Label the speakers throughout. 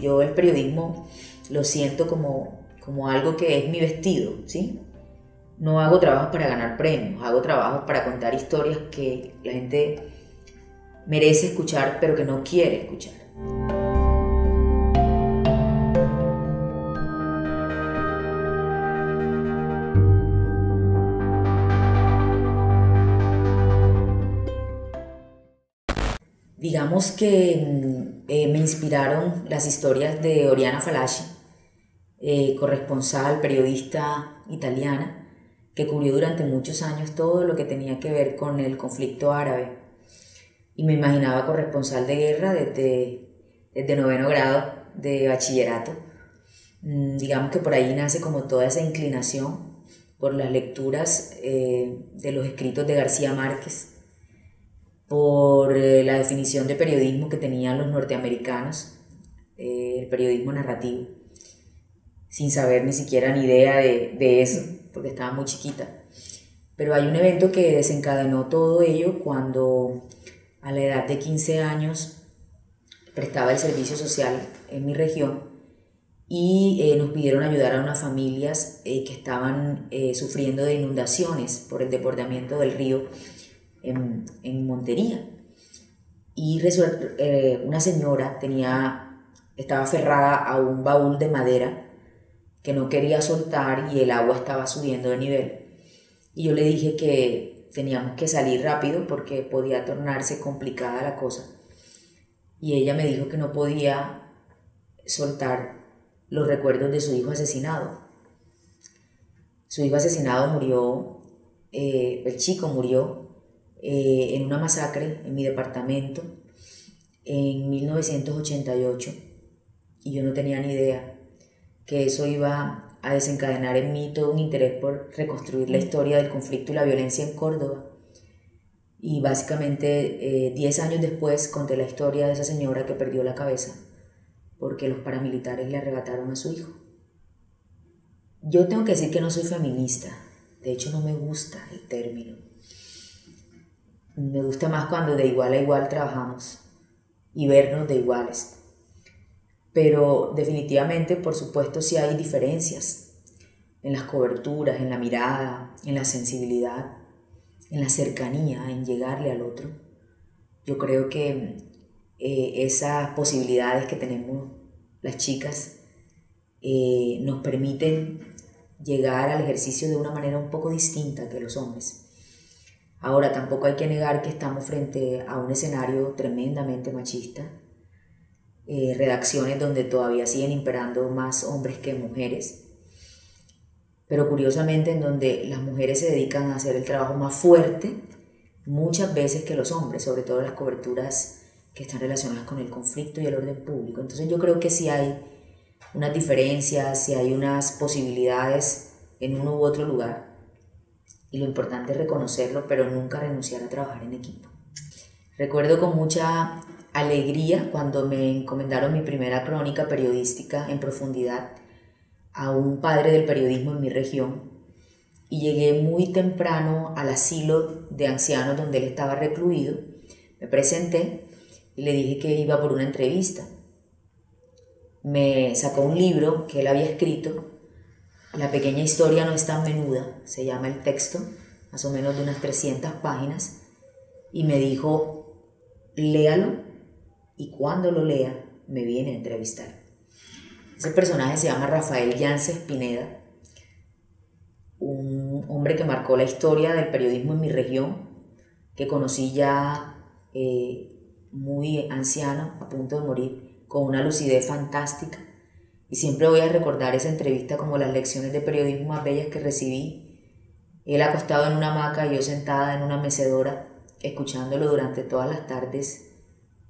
Speaker 1: Yo el periodismo lo siento como algo que es mi vestido, ¿sí? No hago trabajos para ganar premios, hago trabajos para contar historias que la gente merece escuchar, pero que no quiere escuchar. Digamos que me inspiraron las historias de Oriana Fallaci, corresponsal, periodista italiana, que cubrió durante muchos años todo lo que tenía que ver con el conflicto árabe. Y me imaginaba corresponsal de guerra desde noveno grado de bachillerato. Digamos que por ahí nace como toda esa inclinación por las lecturas de los escritos de García Márquez, por la definición de periodismo que tenían los norteamericanos, el periodismo narrativo, sin saber ni siquiera ni idea de eso, porque estaba muy chiquita. Pero hay un evento que desencadenó todo ello cuando a la edad de 15 años prestaba el servicio social en mi región y nos pidieron ayudar a unas familias que estaban sufriendo de inundaciones por el desbordamiento del río en Montería. Y una señora estaba aferrada a un baúl de madera que no quería soltar y el agua estaba subiendo de nivel. Y yo le dije que teníamos que salir rápido porque podía tornarse complicada la cosa. Y ella me dijo que no podía soltar los recuerdos de su hijo asesinado. Su hijo asesinado murió, el chico murió en una masacre en mi departamento en 1988 y yo no tenía ni idea que eso iba a desencadenar en mí todo un interés por reconstruir la historia del conflicto y la violencia en Córdoba. Y básicamente 10 años después conté la historia de esa señora que perdió la cabeza porque los paramilitares le arrebataron a su hijo. Yo tengo que decir que no soy feminista, de hecho no me gusta el término. Me gusta más cuando de igual a igual trabajamos y vernos de iguales. Pero definitivamente, por supuesto, sí hay diferencias en las coberturas, en la mirada, en la sensibilidad, en la cercanía, en llegarle al otro. Yo creo que esas posibilidades que tenemos las chicas nos permiten llegar al ejercicio de una manera un poco distinta que los hombres. Ahora, tampoco hay que negar que estamos frente a un escenario tremendamente machista, redacciones donde todavía siguen imperando más hombres que mujeres, pero curiosamente en donde las mujeres se dedican a hacer el trabajo más fuerte muchas veces que los hombres, sobre todo las coberturas que están relacionadas con el conflicto y el orden público. Entonces yo creo que sí hay unas diferencias, sí hay unas posibilidades en uno u otro lugar. Y lo importante es reconocerlo, pero nunca renunciar a trabajar en equipo. Recuerdo con mucha alegría cuando me encomendaron mi primera crónica periodística en profundidad a un padre del periodismo en mi región y llegué muy temprano al asilo de ancianos donde él estaba recluido. Me presenté y le dije que iba por una entrevista. Me sacó un libro que él había escrito. La pequeña historia no es tan menuda, se llama el texto, más o menos de unas 300 páginas, y me dijo, léalo y cuando lo lea me viene a entrevistar. Ese personaje se llama Rafael Yáñez Pineda, un hombre que marcó la historia del periodismo en mi región, que conocí ya muy anciano, a punto de morir, con una lucidez fantástica. Y siempre voy a recordar esa entrevista como las lecciones de periodismo más bellas que recibí. Él acostado en una hamaca y yo sentada en una mecedora, escuchándolo durante todas las tardes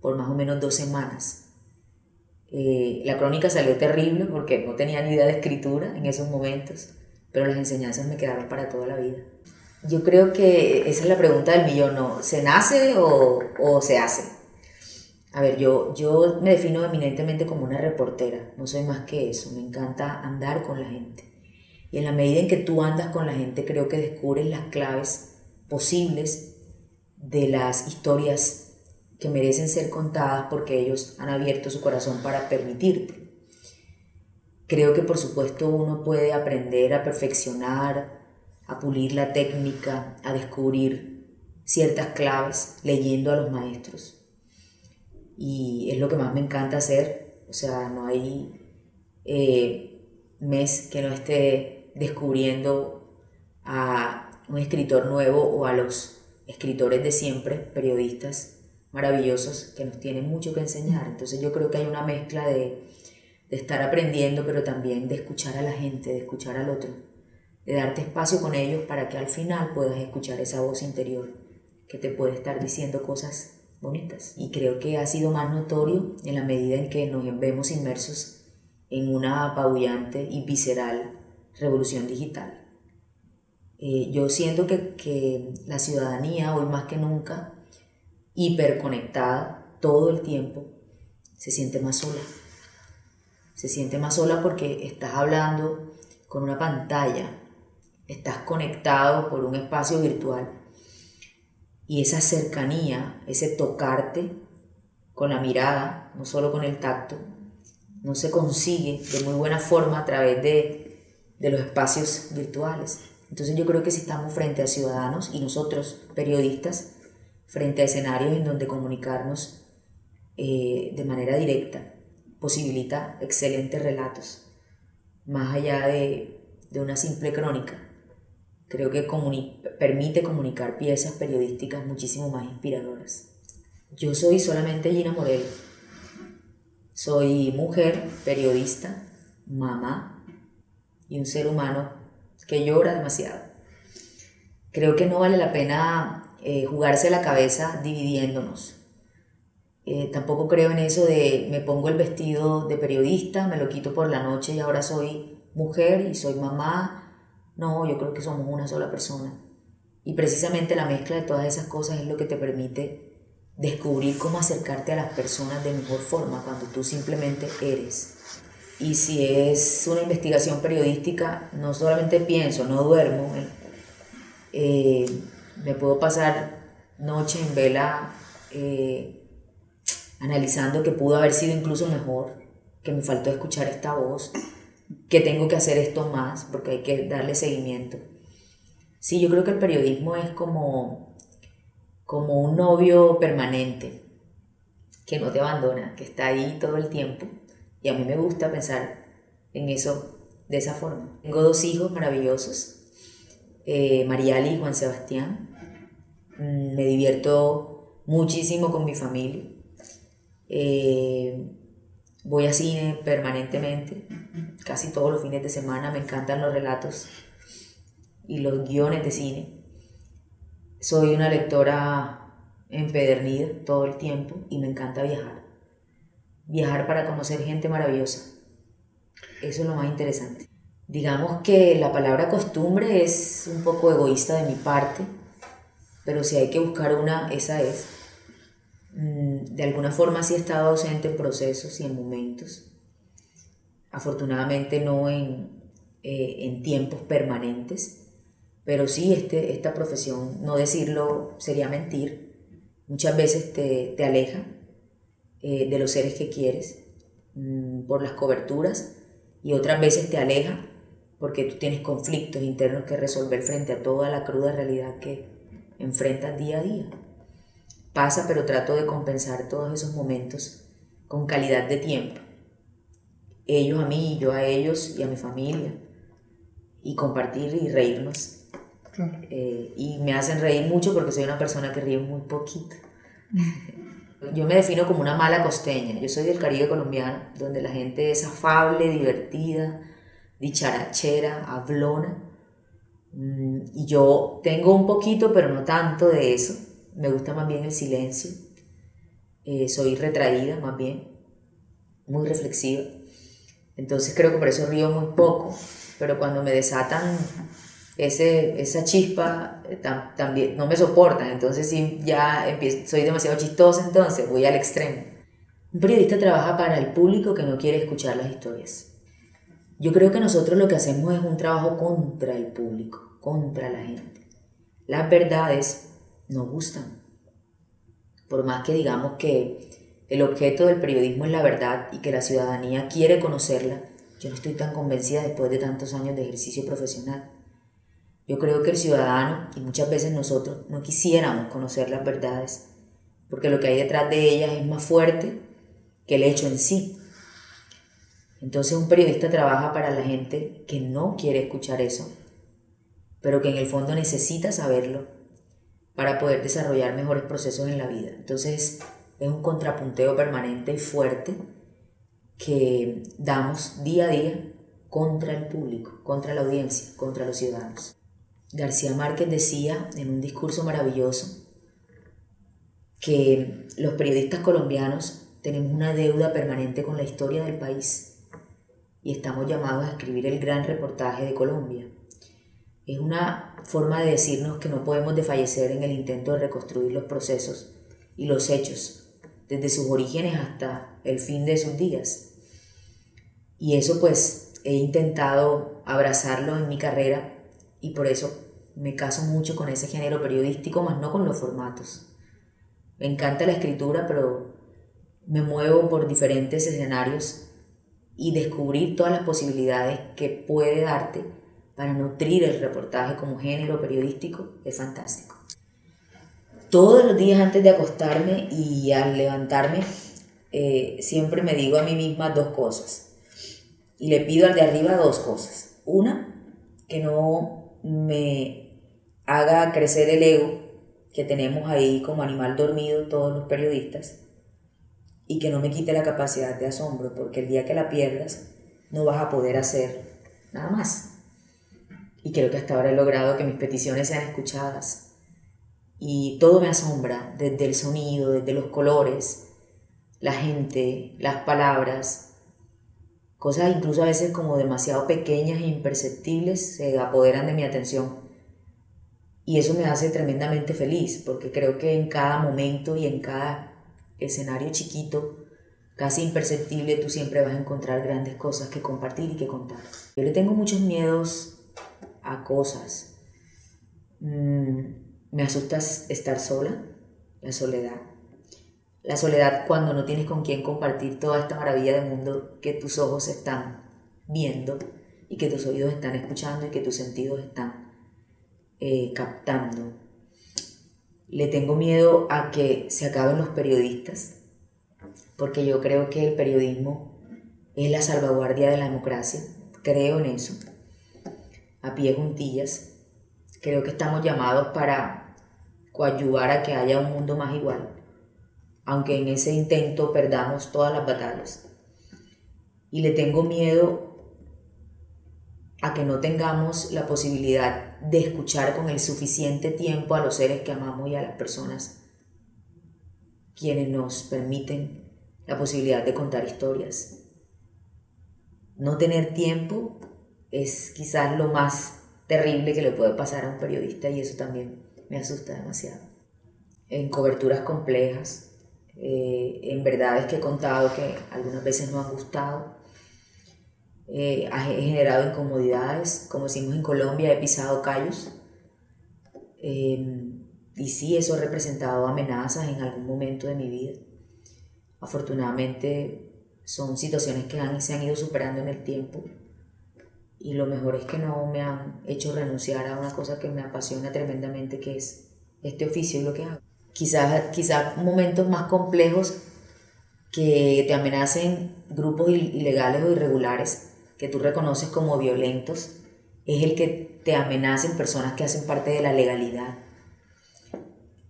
Speaker 1: por más o menos 2 semanas. La crónica salió terrible porque no tenía ni idea de escritura en esos momentos, pero las enseñanzas me quedaron para toda la vida. Yo creo que esa es la pregunta del millón, ¿no? ¿Se nace o se hace? A ver, yo me defino eminentemente como una reportera, no soy más que eso, me encanta andar con la gente. Y en la medida en que tú andas con la gente, creo que descubres las claves posibles de las historias que merecen ser contadas porque ellos han abierto su corazón para permitirte. Creo que por supuesto uno puede aprender a perfeccionar, a pulir la técnica, a descubrir ciertas claves leyendo a los maestros. Y es lo que más me encanta hacer. O sea, no hay mes que no esté descubriendo a un escritor nuevo o a los escritores de siempre, periodistas maravillosos que nos tienen mucho que enseñar. Entonces yo creo que hay una mezcla de estar aprendiendo, pero también de escuchar a la gente, de escuchar al otro, de darte espacio con ellos para que al final puedas escuchar esa voz interior que te puede estar diciendo cosas bonitas. Y creo que ha sido más notorio en la medida en que nos vemos inmersos en una apabullante y visceral revolución digital. Yo siento que la ciudadanía, hoy más que nunca, hiperconectada todo el tiempo, se siente más sola. Se siente más sola porque estás hablando con una pantalla, estás conectado por un espacio virtual y esa cercanía, ese tocarte con la mirada, no solo con el tacto, no se consigue de muy buena forma a través de los espacios virtuales. Entonces yo creo que si estamos frente a ciudadanos y nosotros, periodistas, frente a escenarios en donde comunicarnos de manera directa posibilita excelentes relatos, más allá de una simple crónica. Creo que permite comunicar piezas periodísticas muchísimo más inspiradoras. Yo soy solamente Gina Morel. Soy mujer, periodista, mamá y un ser humano que llora demasiado. Creo que no vale la pena jugarse la cabeza dividiéndonos. Tampoco creo en eso de me pongo el vestido de periodista, me lo quito por la noche y ahora soy mujer y soy mamá. No, yo creo que somos una sola persona. Y precisamente la mezcla de todas esas cosas es lo que te permite descubrir cómo acercarte a las personas de mejor forma cuando tú simplemente eres. Y si es una investigación periodística, no solamente pienso, no duermo. Me puedo pasar noche en vela analizando que pudo haber sido incluso mejor, que me faltó escuchar esta voz, que tengo que hacer esto más porque hay que darle seguimiento. Sí, yo creo que el periodismo es como un novio permanente que no te abandona, que está ahí todo el tiempo, y a mí me gusta pensar en eso de esa forma. Tengo 2 hijos maravillosos, Mariali y Juan Sebastián. Me divierto muchísimo con mi familia. Voy a cine permanentemente, casi todos los fines de semana. Me encantan los relatos y los guiones de cine. Soy una lectora empedernida todo el tiempo y me encanta viajar. Viajar para conocer gente maravillosa. Eso es lo más interesante. Digamos que la palabra costumbre es un poco egoísta de mi parte, pero si hay que buscar una, esa es. De alguna forma sí he estado ausente en procesos y en momentos. Afortunadamente no en tiempos permanentes, pero sí esta profesión, no decirlo sería mentir, muchas veces te aleja de los seres que quieres por las coberturas y otras veces te aleja porque tú tienes conflictos internos que resolver frente a toda la cruda realidad que enfrentas día a día. Pasa, pero trato de compensar todos esos momentos con calidad de tiempo. Ellos a mí, yo a ellos y a mi familia. Y compartir y reírnos.
Speaker 2: Claro.
Speaker 1: Y me hacen reír mucho porque soy una persona que ríe muy poquito. Yo me defino como una mala costeña. Yo soy del Caribe colombiano, donde la gente es afable, divertida, dicharachera, hablona. Y yo tengo un poquito, pero no tanto de eso. Me gusta más bien el silencio. Soy retraída más bien, muy reflexiva. Entonces creo que por eso río muy poco. Pero cuando me desatan esa chispa, también no me soportan. Entonces sí, ya soy demasiado chistosa, entonces voy al extremo. Un periodista trabaja para el público que no quiere escuchar las historias. Yo creo que nosotros lo que hacemos es un trabajo contra el público, contra la gente. Las verdades nos gustan. Por más que digamos que el objeto del periodismo es la verdad y que la ciudadanía quiere conocerla, Yo no estoy tan convencida después de tantos años de ejercicio profesional. Yo creo que el ciudadano, y muchas veces nosotros, no quisiéramos conocer las verdades, porque lo que hay detrás de ellas es más fuerte que el hecho en sí. Entonces un periodista trabaja para la gente que no quiere escuchar eso, pero que en el fondo necesita saberlo para poder desarrollar mejores procesos en la vida. Entonces es un contrapunteo permanente y fuerte que damos día a día contra el público, contra la audiencia, contra los ciudadanos. García Márquez decía en un discurso maravilloso que los periodistas colombianos tenemos una deuda permanente con la historia del país y estamos llamados a escribir el gran reportaje de Colombia. Es una forma de decirnos que no podemos desfallecer en el intento de reconstruir los procesos y los hechos desde sus orígenes hasta el fin de sus días. Y eso pues he intentado abrazarlo en mi carrera y por eso me caso mucho con ese género periodístico, más no con los formatos. Me encanta la escritura, pero me muevo por diferentes escenarios y descubrir todas las posibilidades que puede darte para nutrir el reportaje como género periodístico es fantástico. Todos los días antes de acostarme y al levantarme, siempre me digo a mí misma dos cosas. Y le pido al de arriba dos cosas. Una, que no me haga crecer el ego que tenemos ahí como animal dormido todos los periodistas y que no me quite la capacidad de asombro, porque el día que la pierdas no vas a poder hacer nada más. Y creo que hasta ahora he logrado que mis peticiones sean escuchadas y todo me asombra, desde el sonido, desde los colores, la gente, las palabras, cosas incluso a veces como demasiado pequeñas e imperceptibles se apoderan de mi atención. Y eso me hace tremendamente feliz, porque creo que en cada momento y en cada escenario chiquito, casi imperceptible, tú siempre vas a encontrar grandes cosas que compartir y que contar. Yo le tengo muchos miedos a cosas. Me asusta estar sola, la soledad. La soledad cuando no tienes con quién compartir toda esta maravilla del mundo que tus ojos están viendo y que tus oídos están escuchando y que tus sentidos están captando. Le tengo miedo a que se acaben los periodistas, porque yo creo que el periodismo es la salvaguardia de la democracia. Creo en eso, a pie juntillas. Creo que estamos llamados para coadyuvar a que haya un mundo más igual, aunque en ese intento perdamos todas las batallas. Y le tengo miedo a que no tengamos la posibilidad de escuchar con el suficiente tiempo a los seres que amamos y a las personas quienes nos permiten la posibilidad de contar historias. No tener tiempo es quizás lo más terrible que le puede pasar a un periodista y eso también me asusta demasiado. En coberturas complejas, en verdades que he contado que algunas veces no han gustado, he generado incomodidades, como decimos en Colombia, he pisado callos. Y sí, eso ha representado amenazas en algún momento de mi vida. Afortunadamente son situaciones que se han ido superando en el tiempo y lo mejor es que no me han hecho renunciar a una cosa que me apasiona tremendamente, que es este oficio y lo que hago. Quizás momentos más complejos que te amenacen grupos ilegales o irregulares que tú reconoces como violentos, es el que te amenacen personas que hacen parte de la legalidad.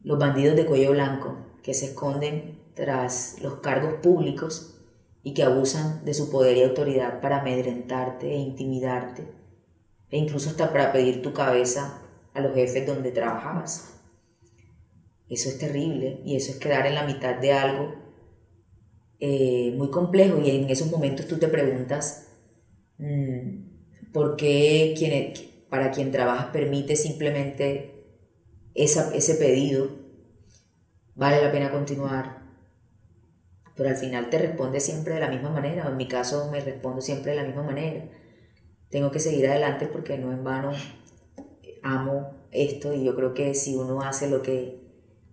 Speaker 1: Los bandidos de cuello blanco que se esconden tras los cargos públicos y que abusan de su poder y autoridad para amedrentarte e intimidarte, e incluso hasta para pedir tu cabeza a los jefes donde trabajabas. Eso es terrible y eso es quedar en la mitad de algo muy complejo, y en esos momentos tú te preguntas ¿por qué para quien trabajas permite simplemente ese pedido? ¿Vale la pena continuar? Pero al final te responde siempre de la misma manera, o en mi caso me respondo siempre de la misma manera. Tengo que seguir adelante porque no en vano amo esto, y yo creo que si uno hace lo que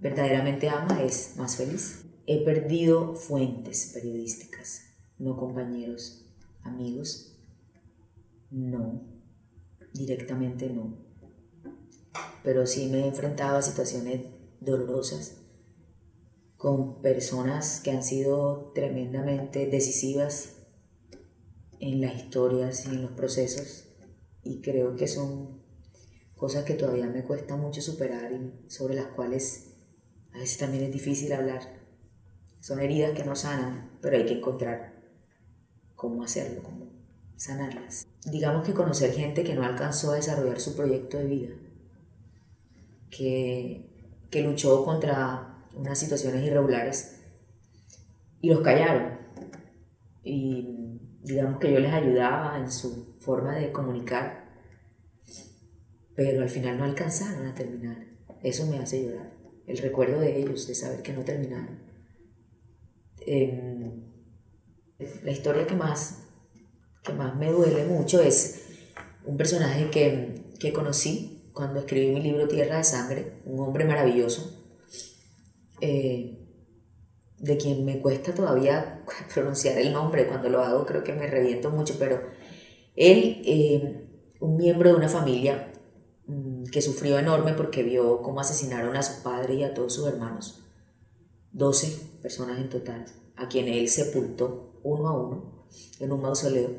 Speaker 1: verdaderamente ama es más feliz. He perdido fuentes periodísticas, no compañeros, amigos, No, directamente no. Pero sí me he enfrentado a situaciones dolorosas con personas que han sido tremendamente decisivas en las historias y en los procesos, y creo que son cosas que todavía me cuesta mucho superar y sobre las cuales a veces también es difícil hablar. Son heridas que no sanan, pero hay que encontrar cómo hacerlo, cómo sanarlas. Digamos que conocer gente que no alcanzó a desarrollar su proyecto de vida, que luchó contra unas situaciones irregulares y los callaron. Y digamos que yo les ayudaba en su forma de comunicar, pero al final no alcanzaron a terminar. Eso me hace llorar, el recuerdo de ellos, de saber que no terminaron. La historia que más me duele mucho es un personaje que conocí cuando escribí mi libro Tierra de Sangre, un hombre maravilloso, de quien me cuesta todavía pronunciar el nombre. Cuando lo hago creo que me reviento mucho, pero él, un miembro de una familia que sufrió enorme porque vio cómo asesinaron a su padre y a todos sus hermanos, 12 personas en total, a quien él sepultó uno a uno en un mausoleo,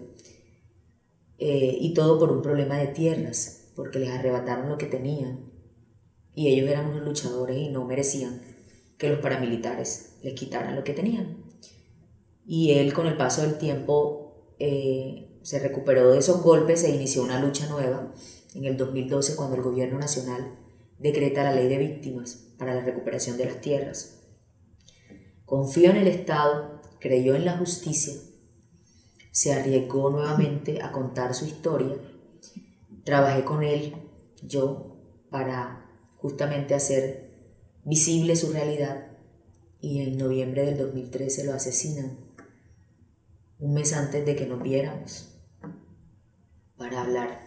Speaker 1: y todo por un problema de tierras, porque les arrebataron lo que tenían y ellos eran unos luchadores y no merecían que los paramilitares les quitaran lo que tenían. Y él, con el paso del tiempo, se recuperó de esos golpes e inició una lucha nueva en el 2012, cuando el gobierno nacional decreta la ley de víctimas para la recuperación de las tierras. Confió en el Estado, creyó en la justicia, se arriesgó nuevamente a contar su historia. Trabajé con él, yo, para justamente hacer visible su realidad, y en noviembre del 2013 lo asesinan, un mes antes de que nos viéramos, para hablar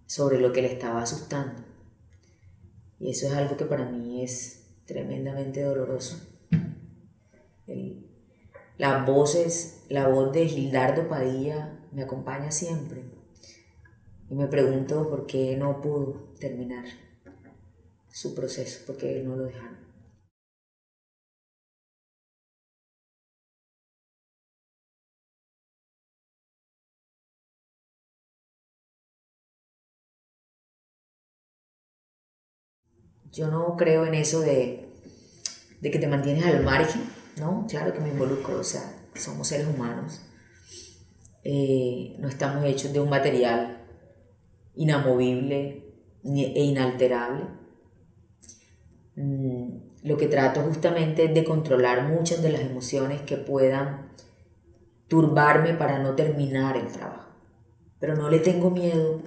Speaker 1: sobre lo que le estaba asustando. Y eso es algo que para mí es tremendamente doloroso. La voz de Gildardo Padilla me acompaña siempre, y me pregunto por qué no pudo terminar su proceso, por qué él no lo dejaron. Yo no creo en eso de que te mantienes al margen, ¿no? Claro que me involucro, o sea, somos seres humanos. No estamos hechos de un material inamovible e inalterable. Lo que trato justamente es de controlar muchas de las emociones que puedan turbarme para no terminar el trabajo. Pero no le tengo miedo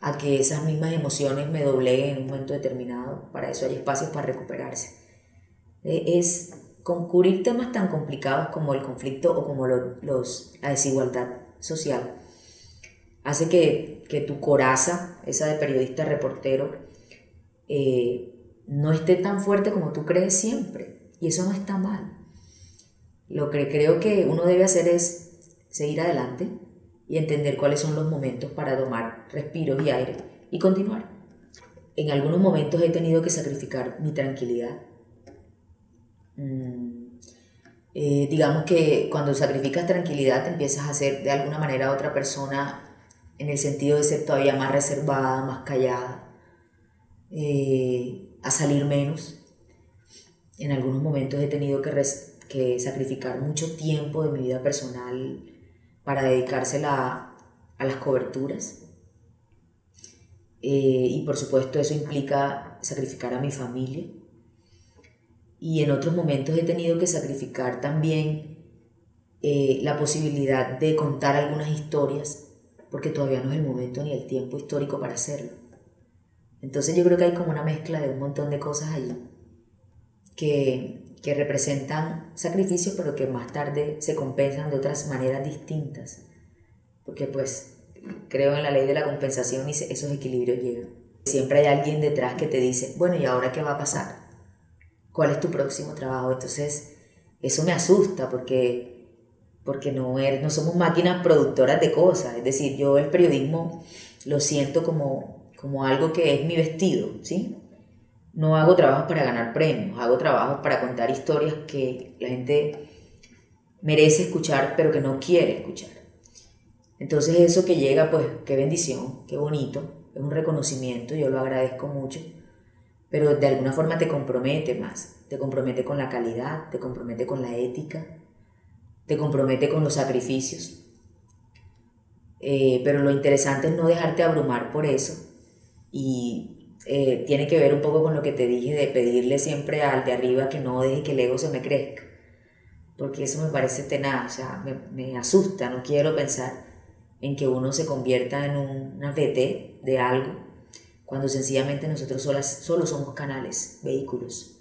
Speaker 1: a que esas mismas emociones me dobleguen en un momento determinado. Para eso hay espacios para recuperarse. Es concurrir temas tan complicados como el conflicto o como la desigualdad social. Hace que tu coraza, esa de periodista reportero, no esté tan fuerte como tú crees siempre. Y eso no está mal. Lo que creo que uno debe hacer es seguir adelante y entender cuáles son los momentos para tomar respiros y aire y continuar. En algunos momentos he tenido que sacrificar mi tranquilidad. Digamos que cuando sacrificas tranquilidad te empiezas a ser de alguna manera otra persona, en el sentido de ser todavía más reservada, más callada, a salir menos. En algunos momentos he tenido que sacrificar mucho tiempo de mi vida personal para dedicársela a las coberturas. Y por supuesto eso implica sacrificar a mi familia. Y en otros momentos he tenido que sacrificar también la posibilidad de contar algunas historias, porque todavía no es el momento ni el tiempo histórico para hacerlo. Entonces yo creo que hay como una mezcla de un montón de cosas allí que representan sacrificios, pero que más tarde se compensan de otras maneras distintas, porque pues creo en la ley de la compensación y esos equilibrios llegan. Siempre hay alguien detrás que te dice, bueno, ¿y ahora qué va a pasar? ¿Cuál es tu próximo trabajo? Entonces eso me asusta, porque porque no somos máquinas productoras de cosas. Es decir, yo el periodismo lo siento como algo que es mi vestido, ¿sí? No hago trabajos para ganar premios, hago trabajos para contar historias que la gente merece escuchar, pero que no quiere escuchar. Entonces eso que llega, pues qué bendición, qué bonito, es un reconocimiento, yo lo agradezco mucho, pero de alguna forma te compromete más, te compromete con la calidad, te compromete con la ética, te compromete con los sacrificios. Pero lo interesante es no dejarte abrumar por eso y tiene que ver un poco con lo que te dije de pedirle siempre al de arriba que no deje que el ego se me crezca, porque eso me parece tenaz, o sea, me asusta, no quiero pensar en que uno se convierta en una VT de algo, cuando sencillamente nosotros solo somos canales, vehículos,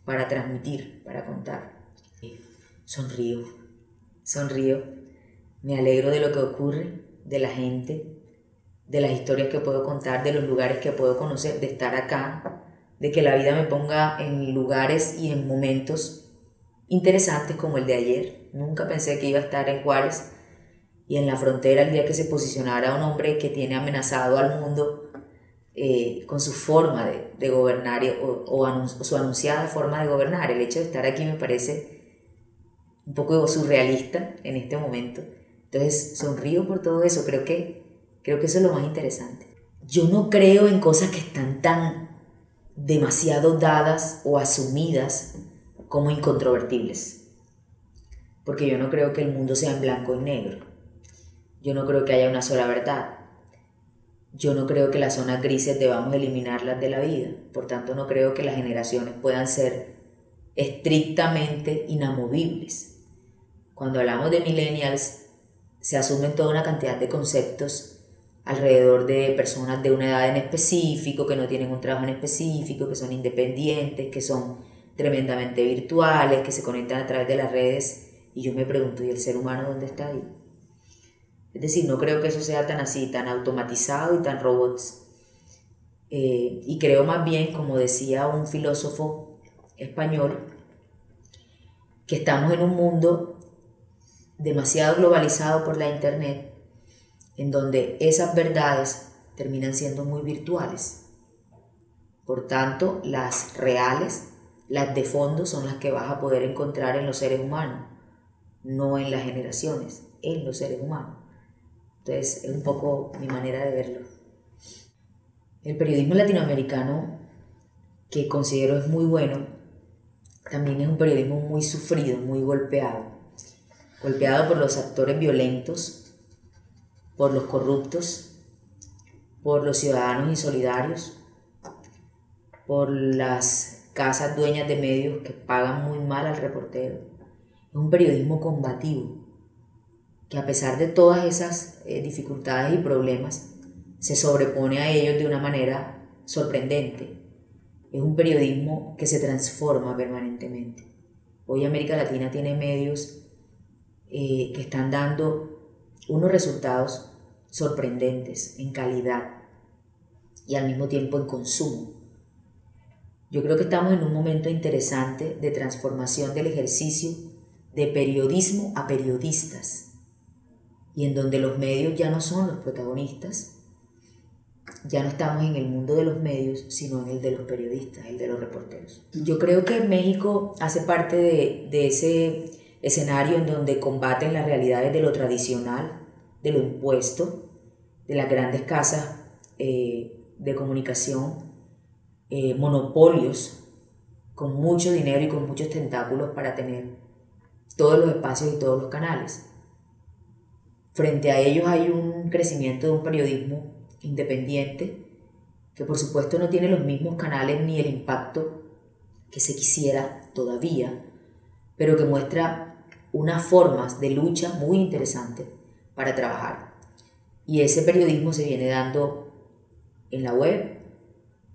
Speaker 1: para transmitir, para contar. Sonrío, sonrío, me alegro de lo que ocurre, de la gente, de las historias que puedo contar, de los lugares que puedo conocer, de estar acá, de que la vida me ponga en lugares y en momentos interesantes como el de ayer. Nunca pensé que iba a estar en Juárez y en la frontera el día que se posicionara un hombre que tiene amenazado al mundo con su forma de gobernar o su anunciada forma de gobernar. El hecho de estar aquí me parece un poco surrealista en este momento. Entonces sonrío por todo eso, creo que eso es lo más interesante. Yo no creo en cosas que están tan demasiado dadas o asumidas como incontrovertibles, porque yo no creo que el mundo sea en blanco y negro, yo no creo que haya una sola verdad, yo no creo que las zonas grises debamos eliminarlas de la vida, por tanto no creo que las generaciones puedan ser estrictamente inamovibles. Cuando hablamos de millennials se asumen toda una cantidad de conceptos alrededor de personas de una edad en específico, que no tienen un trabajo en específico, que son independientes, que son tremendamente virtuales, que se conectan a través de las redes, y yo me pregunto, ¿y el ser humano dónde está ahí? Es decir, no creo que eso sea tan así, tan automatizado y tan robots. Y creo más bien, como decía un filósofo español, que estamos en un mundo demasiado globalizado por la internet, en donde esas verdades terminan siendo muy virtuales. Por tanto, las reales, las de fondo, son las que vas a poder encontrar en los seres humanos, no en las generaciones, en los seres humanos. Entonces, es un poco mi manera de verlo. El periodismo latinoamericano, que considero es muy bueno, también es un periodismo muy sufrido, muy golpeado. Golpeado por los actores violentos, por los corruptos, por los ciudadanos insolidarios, por las casas dueñas de medios que pagan muy mal al reportero. Es un periodismo combativo, que a pesar de todas esas dificultades y problemas, se sobrepone a ellos de una manera sorprendente. Es un periodismo que se transforma permanentemente. Hoy América Latina tiene medios que están dando unos resultados sorprendentes en calidad y al mismo tiempo en consumo. Yo creo que estamos en un momento interesante de transformación del ejercicio de periodismo a periodistas, y en donde los medios ya no son los protagonistas, ya no estamos en el mundo de los medios, sino en el de los periodistas, el de los reporteros. Yo creo que México hace parte de ese escenario en donde combaten las realidades de lo tradicional, de lo impuesto, de las grandes casas de comunicación, monopolios con mucho dinero y con muchos tentáculos para tener todos los espacios y todos los canales. Frente a ellos hay un crecimiento de un periodismo independiente que por supuesto no tiene los mismos canales ni el impacto que se quisiera todavía, pero que muestra unas formas de lucha muy interesantes para trabajar. Y ese periodismo se viene dando en la web,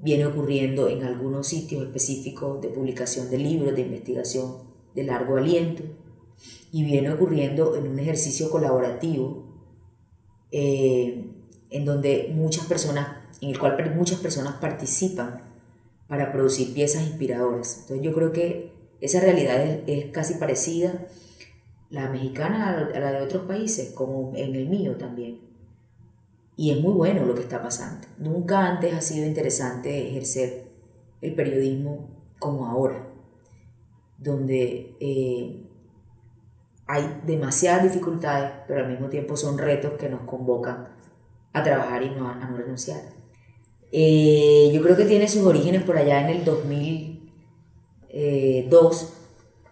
Speaker 1: viene ocurriendo en algunos sitios específicos de publicación de libros, de investigación de largo aliento, y viene ocurriendo en un ejercicio colaborativo en donde en el cual muchas personas participan para producir piezas inspiradoras. Entonces yo creo que esa realidad es casi parecida. la mexicana a la de otros países, como en el mío también. Y es muy bueno lo que está pasando. Nunca antes ha sido interesante ejercer el periodismo como ahora, donde hay demasiadas dificultades, pero al mismo tiempo son retos que nos convocan a trabajar y a no renunciar. Yo creo que tiene sus orígenes por allá en el 2002,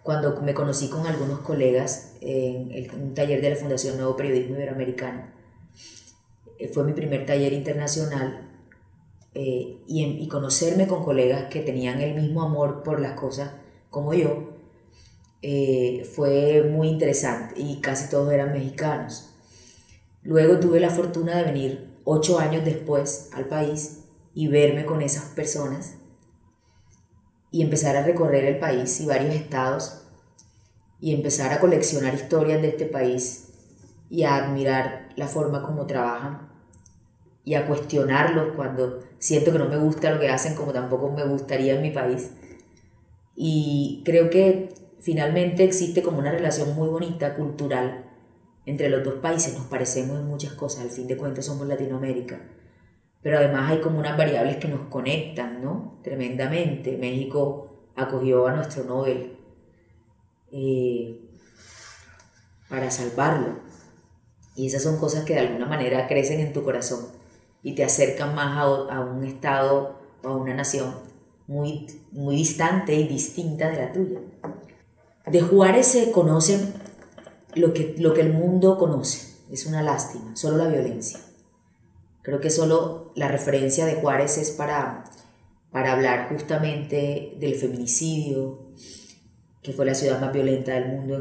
Speaker 1: cuando me conocí con algunos colegas en un taller de la Fundación Nuevo Periodismo Iberoamericano. Fue mi primer taller internacional y conocerme con colegas que tenían el mismo amor por las cosas como yo fue muy interesante y casi todos eran mexicanos. Luego tuve la fortuna de venir 8 años después al país y verme con esas personas y empezar a recorrer el país y varios estados y empezar a coleccionar historias de este país y a admirar la forma como trabajan y a cuestionarlos cuando siento que no me gusta lo que hacen, como tampoco me gustaría en mi país. Y creo que finalmente existe como una relación muy bonita, cultural, entre los dos países. Nos parecemos en muchas cosas, al fin de cuentas somos Latinoamérica, pero además hay como unas variables que nos conectan, ¿no? Tremendamente. México acogió a nuestro Nobel para salvarlo, y esas son cosas que de alguna manera crecen en tu corazón y te acercan más a un estado o a una nación muy, muy distante y distinta de la tuya. De Juárez se conoce lo que el mundo conoce, es una lástima, solo la violencia. Creo que solo la referencia de Juárez es para hablar justamente del feminicidio, que fue la ciudad más violenta del mundo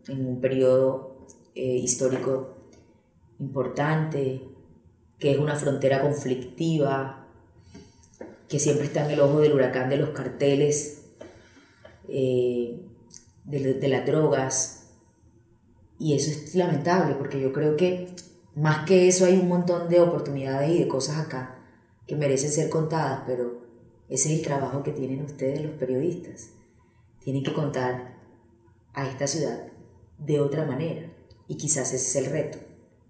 Speaker 1: en un periodo histórico importante, que es una frontera conflictiva, que siempre está en el ojo del huracán de los carteles, de las drogas. Y eso es lamentable, porque yo creo que más que eso hay un montón de oportunidades y de cosas acá que merecen ser contadas, pero ese es el trabajo que tienen ustedes los periodistas. Tienen que contar a esta ciudad de otra manera, y quizás ese es el reto,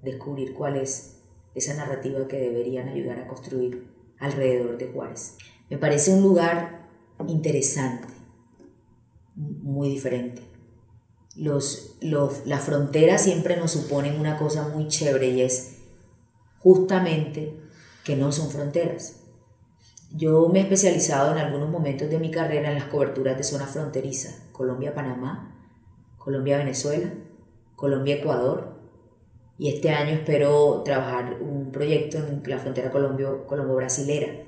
Speaker 1: descubrir cuál es esa narrativa que deberían ayudar a construir alrededor de Juárez. Me parece un lugar interesante, muy diferente. Las fronteras siempre nos suponen una cosa muy chévere, y es justamente que no son fronteras. Yo me he especializado en algunos momentos de mi carrera en las coberturas de zonas fronterizas: Colombia-Panamá, Colombia-Venezuela, Colombia-Ecuador, y este año espero trabajar un proyecto en la frontera colombo-brasilera.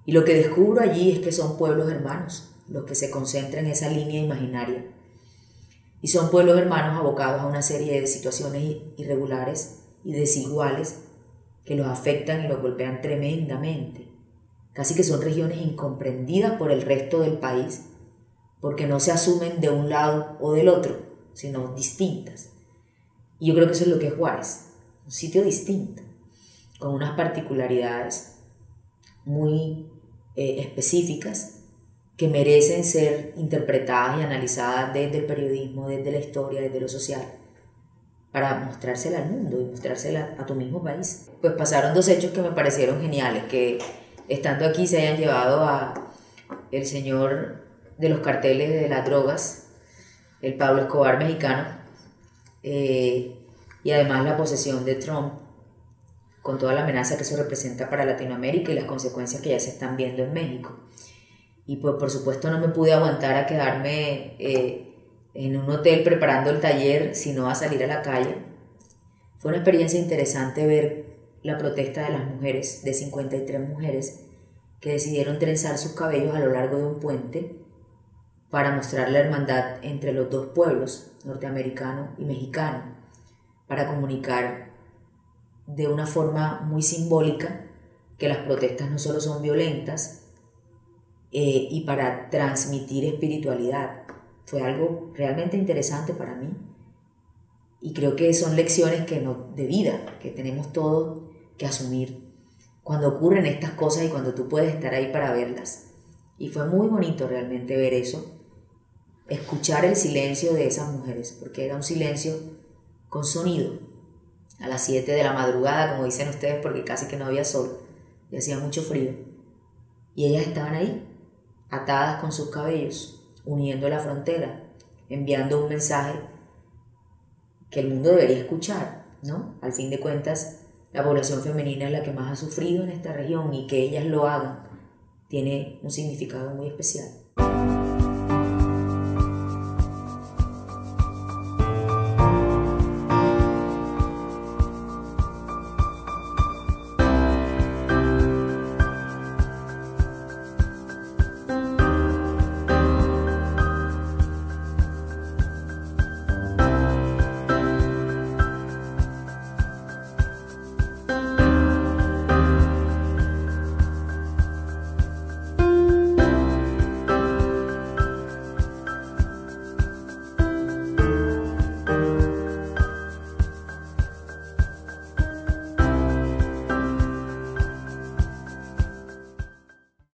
Speaker 1: Y lo que descubro allí es que son pueblos hermanos los que se concentran en esa línea imaginaria. Y son pueblos hermanos abocados a una serie de situaciones irregulares y desiguales que los afectan y los golpean tremendamente. Casi que son regiones incomprendidas por el resto del país, porque no se asumen de un lado o del otro, sino distintas. Y yo creo que eso es lo que es Juárez, un sitio distinto, con unas particularidades muy específicas que merecen ser interpretadas y analizadas desde el periodismo, desde la historia, desde lo social, para mostrársela al mundo y mostrársela a tu mismo país. Pues pasaron 2 hechos que me parecieron geniales, que estando aquí se hayan llevado a el señor de los carteles de las drogas, el Pablo Escobar mexicano, y además la posesión de Trump, con toda la amenaza que eso representa para Latinoamérica y las consecuencias que ya se están viendo en México. Y pues por supuesto no me pude aguantar a quedarme en un hotel preparando el taller, sino a salir a la calle. Fue una experiencia interesante ver la protesta de las mujeres, de 53 mujeres, que decidieron trenzar sus cabellos a lo largo de un puente para mostrar la hermandad entre los dos pueblos, norteamericano y mexicano, para comunicar de una forma muy simbólica que las protestas no solo son violentas, y para transmitir espiritualidad. Fue algo realmente interesante para mí, y creo que son lecciones de vida que tenemos todos que asumir cuando ocurren estas cosas y cuando tú puedes estar ahí para verlas. Y fue muy bonito realmente ver eso, escuchar el silencio de esas mujeres, porque era un silencio con sonido. A las 7 de la madrugada, como dicen ustedes, porque casi que no había sol y hacía mucho frío. Y ellas estaban ahí, atadas con sus cabellos, uniendo la frontera, enviando un mensaje que el mundo debería escuchar, ¿no? Al fin de cuentas, la población femenina es la que más ha sufrido en esta región y que ellas lo hagan tiene un significado muy especial.